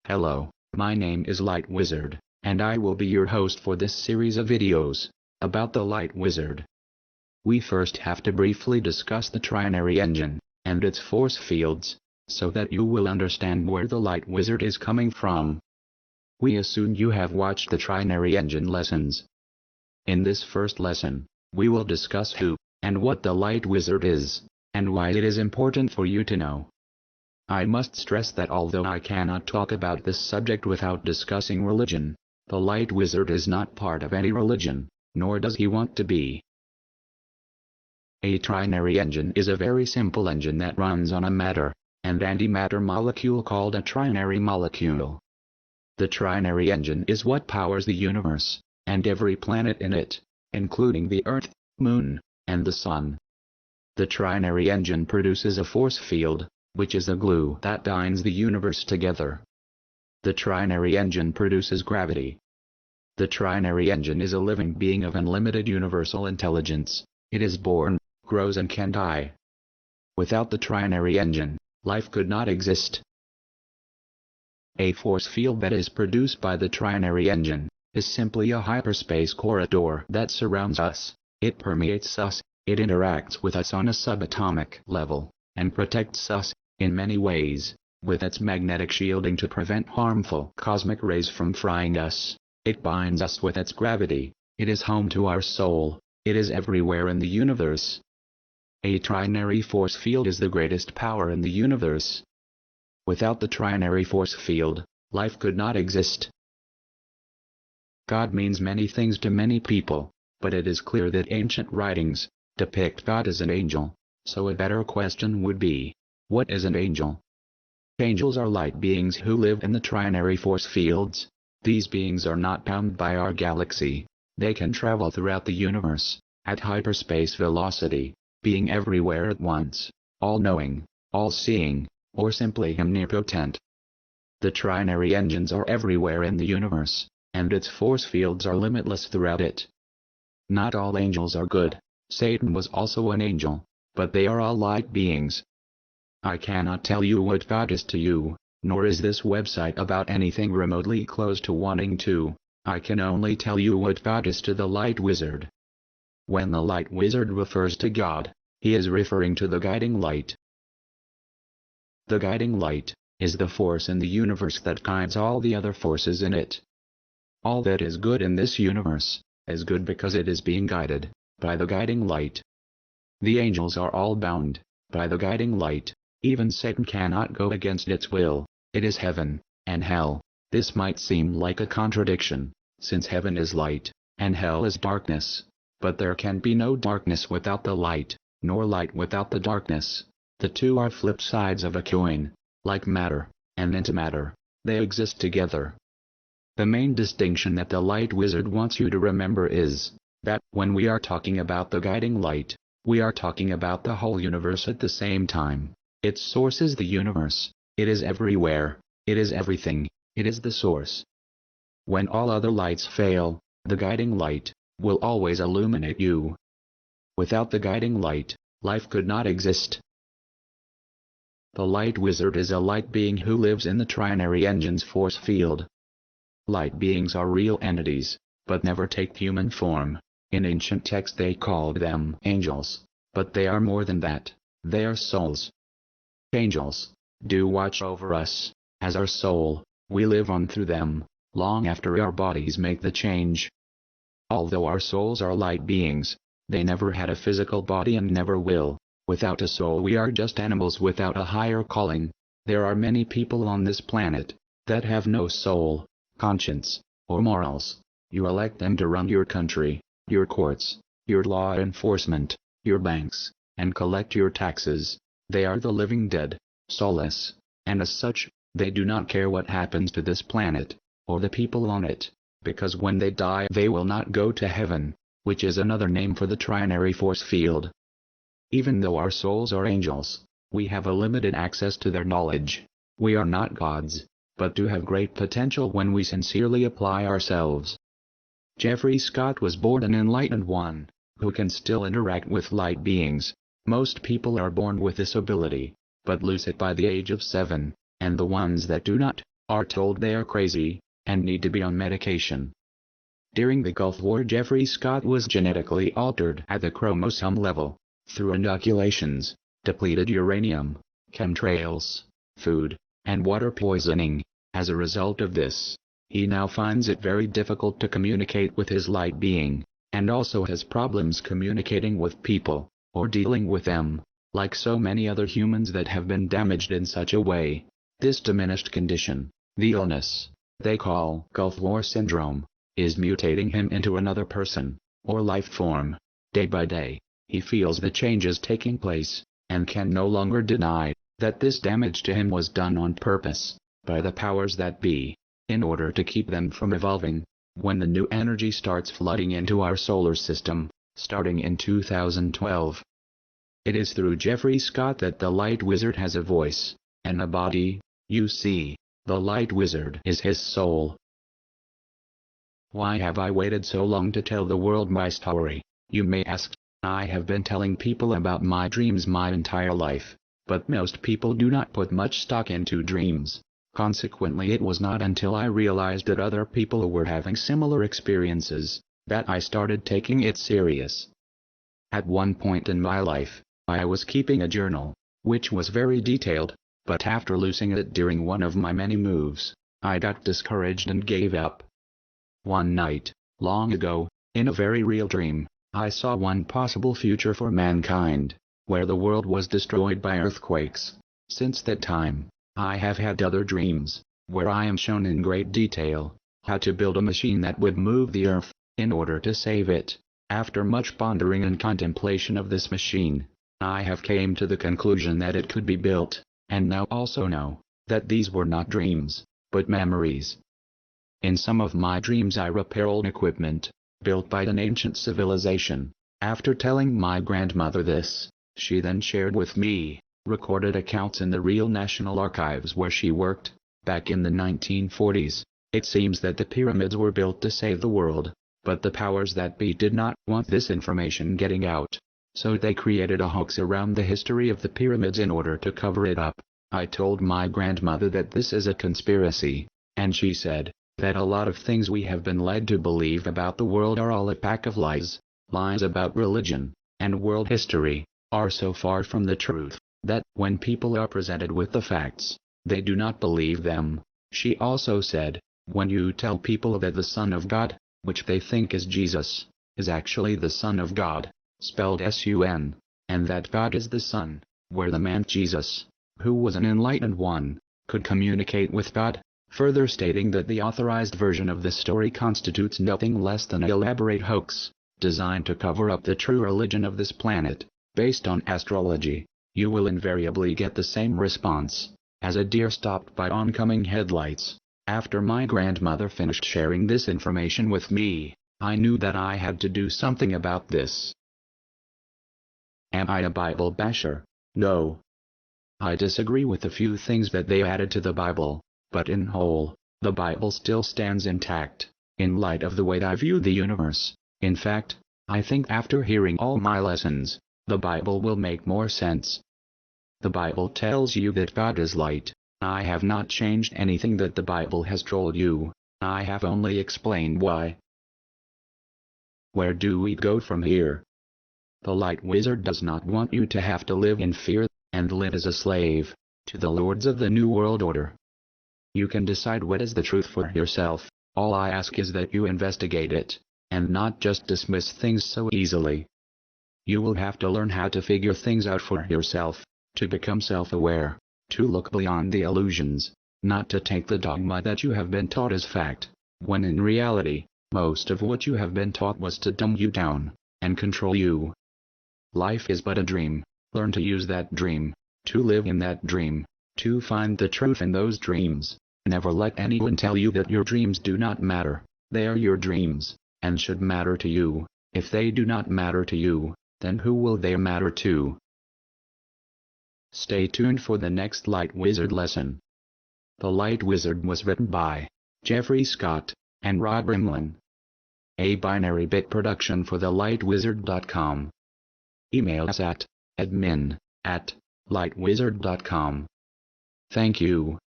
Hello, my name is Light Wizzard, and I will be your host for this series of videos about the Light Wizzard. We first have to briefly discuss the Trinary Engine and its force fields, so that you will understand where the Light Wizzard is coming from. We assume you have watched the Trinary Engine Lessons. In this first lesson, we will discuss who and what the Light Wizzard is, and why it is important for you to know. I must stress that although I cannot talk about this subject without discussing religion, the Light Wizzard is not part of any religion, nor does he want to be. A trinary engine is a very simple engine that runs on a matter and antimatter molecule called a trinary molecule. The trinary engine is what powers the universe, and every planet in it, including the Earth, Moon, and the Sun. The trinary engine produces a force field, which is the glue that binds the universe together. The trinary engine produces gravity. The trinary engine is a living being of unlimited universal intelligence. It is born, grows and can die. Without the trinary engine, life could not exist. A force field that is produced by the trinary engine is simply a hyperspace corridor that surrounds us. It permeates us, it interacts with us on a subatomic level, and protects us, in many ways, with its magnetic shielding to prevent harmful cosmic rays from frying us. It binds us with its gravity. It is home to our soul. It is everywhere in the universe. A trinary force field is the greatest power in the universe. Without the trinary force field, life could not exist. God means many things to many people, but it is clear that ancient writings depict God as an angel, so a better question would be, what is an angel? Angels are light beings who live in the trinary force fields. These beings are not bound by our galaxy. They can travel throughout the universe, at hyperspace velocity, being everywhere at once, all-knowing, all-seeing, or simply omnipotent. The trinary engines are everywhere in the universe, and its force fields are limitless throughout it. Not all angels are good. Satan was also an angel, but they are all light beings. I cannot tell you what God is to you, nor is this website about anything remotely close to wanting to. I can only tell you what God is to the Light Wizzard. When the Light Wizzard refers to God, he is referring to the guiding light. The guiding light is the force in the universe that guides all the other forces in it. All that is good in this universe is good because it is being guided by the guiding light. The angels are all bound by the guiding light. Even Satan cannot go against its will. It is heaven and hell. This might seem like a contradiction, since heaven is light, and hell is darkness. But there can be no darkness without the light, nor light without the darkness. The two are flip sides of a coin, like matter and antimatter. They exist together. The main distinction that the Light Wizzard wants you to remember is that when we are talking about the guiding light, we are talking about the whole universe at the same time. Its source is the universe. It is everywhere. It is everything. It is the source. When all other lights fail, the guiding light will always illuminate you. Without the guiding light, life could not exist. The Light Wizzard is a light being who lives in the trinary engine's force field. Light beings are real entities, but never take human form. In ancient texts they called them angels, but they are more than that. They are souls. Angels do watch over us. As our soul, we live on through them, long after our bodies make the change. Although our souls are light beings, they never had a physical body and never will. Without a soul we are just animals without a higher calling. There are many people on this planet that have no soul, conscience, or morals. You elect them to run your country, your courts, your law enforcement, your banks, and collect your taxes. They are the living dead, soulless, and as such, they do not care what happens to this planet, or the people on it, because when they die they will not go to heaven, which is another name for the trinary force field. Even though our souls are angels, we have a limited access to their knowledge. We are not gods, but do have great potential when we sincerely apply ourselves. Jeffrey Scott was born an enlightened one, who can still interact with light beings. Most people are born with this ability, but lose it by the age of 7, and the ones that do not, are told they are crazy, and need to be on medication. During the Gulf War, Jeffrey Scott was genetically altered at the chromosome level, through inoculations, depleted uranium, chemtrails, food, and water poisoning. As a result of this, he now finds it very difficult to communicate with his light being, and also has problems communicating with people, or dealing with them, like so many other humans that have been damaged in such a way. This diminished condition, the illness they call Gulf War Syndrome, is mutating him into another person, or life form. Day by day, he feels the changes taking place, and can no longer deny that this damage to him was done on purpose, by the powers that be, in order to keep them from evolving. When the new energy starts flooding into our solar system, starting in 2012. It is through Jeffrey Scott that the Light Wizzard has a voice, and a body. You see, the Light Wizzard is his soul. Why have I waited so long to tell the world my story, you may ask? I have been telling people about my dreams my entire life, but most people do not put much stock into dreams. Consequently, it was not until I realized that other people were having similar experiences, that I started taking it serious. At one point in my life, I was keeping a journal, which was very detailed, but after losing it during one of my many moves, I got discouraged and gave up. One night, long ago, in a very real dream, I saw one possible future for mankind, where the world was destroyed by earthquakes. Since that time, I have had other dreams, where I am shown in great detail how to build a machine that would move the earth, in order to save it. After much pondering and contemplation of this machine, I have came to the conclusion that it could be built, and now also know that these were not dreams, but memories. In some of my dreams I repair old equipment, built by an ancient civilization. After telling my grandmother this, she then shared with me recorded accounts in the real National Archives where she worked, back in the 1940s. It seems that the pyramids were built to save the world, but the powers that be did not want this information getting out, so they created a hoax around the history of the pyramids in order to cover it up. I told my grandmother that this is a conspiracy, and she said that a lot of things we have been led to believe about the world are all a pack of lies. Lies about religion and world history are so far from the truth that when people are presented with the facts, they do not believe them. She also said, when you tell people that the Son of God, which they think is Jesus, is actually the Son of God, spelled S-U-N, and that God is the Son, where the man Jesus, who was an enlightened one, could communicate with God, further stating that the authorized version of this story constitutes nothing less than an elaborate hoax, designed to cover up the true religion of this planet, based on astrology. You will invariably get the same response, as a deer stopped by oncoming headlights. After my grandmother finished sharing this information with me, I knew that I had to do something about this. Am I a Bible basher? No. I disagree with a few things that they added to the Bible, but in whole, the Bible still stands intact, in light of the way I view the universe. In fact, I think after hearing all my lessons, the Bible will make more sense. The Bible tells you that God is light. I have not changed anything that the Bible has told you, I have only explained why. Where do we go from here? The Light Wizzard does not want you to have to live in fear, and live as a slave to the lords of the New World Order. You can decide what is the truth for yourself. All I ask is that you investigate it, and not just dismiss things so easily. You will have to learn how to figure things out for yourself, to become self-aware, to look beyond the illusions, not to take the dogma that you have been taught as fact, when in reality, most of what you have been taught was to dumb you down, and control you. Life is but a dream. Learn to use that dream, to live in that dream, to find the truth in those dreams. Never let anyone tell you that your dreams do not matter. They are your dreams, and should matter to you. If they do not matter to you, then who will they matter to? Stay tuned for the next Light Wizzard lesson. The Light Wizzard was written by Jeffrey Scott and Rob Rimlin. A binary bit production for thelightwizzard.com. Email us at admin@lightwizzard.com. Thank you.